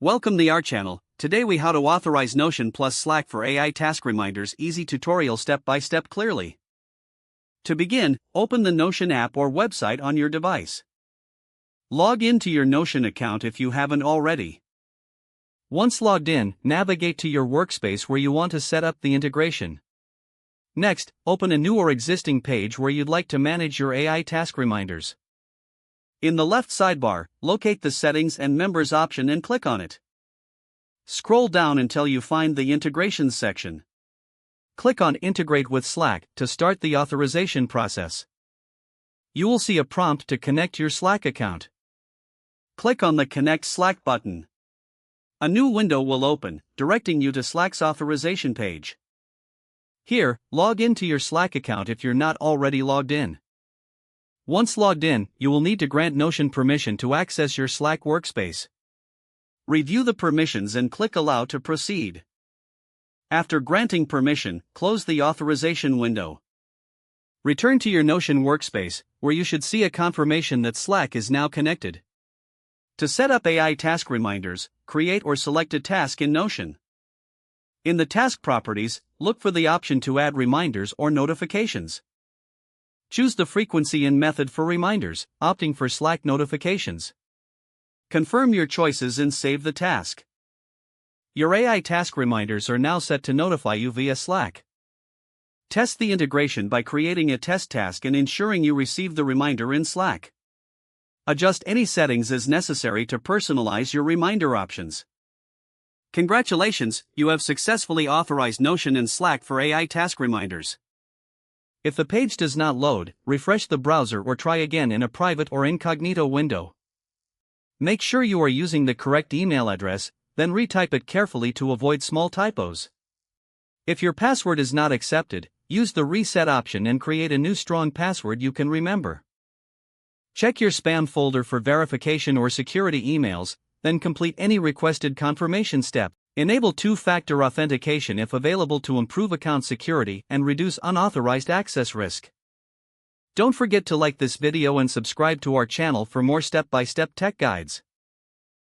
Welcome to our channel. Today we how to authorize Notion plus Slack for AI task reminders. Easy tutorial step by step clearly. To begin, open the Notion app or website on your device. Log into your Notion account if you haven't already. Once logged in, navigate to your workspace where you want to set up the integration. Next, open a new or existing page where you'd like to manage your AI task reminders. In the left sidebar, locate the Settings and Members option and click on it. Scroll down until you find the Integrations section. Click on Integrate with Slack to start the authorization process. You will see a prompt to connect your Slack account. Click on the Connect Slack button. A new window will open, directing you to Slack's authorization page. Here, log into your Slack account if you're not already logged in. Once logged in, you will need to grant Notion permission to access your Slack workspace. Review the permissions and click Allow to proceed. After granting permission, close the authorization window. Return to your Notion workspace, where you should see a confirmation that Slack is now connected. To set up AI task reminders, create or select a task in Notion. In the task properties, look for the option to add reminders or notifications. Choose the frequency and method for reminders, opting for Slack notifications. Confirm your choices and save the task. Your AI task reminders are now set to notify you via Slack. Test the integration by creating a test task and ensuring you receive the reminder in Slack. Adjust any settings as necessary to personalize your reminder options. Congratulations, you have successfully authorized Notion and Slack for AI task reminders. If the page does not load, refresh the browser or try again in a private or incognito window. Make sure you are using the correct email address, then retype it carefully to avoid small typos. If your password is not accepted, use the reset option and create a new strong password you can remember. Check your spam folder for verification or security emails, then complete any requested confirmation step. Enable two-factor authentication if available to improve account security and reduce unauthorized access risk. Don't forget to like this video and subscribe to our channel for more step-by-step tech guides.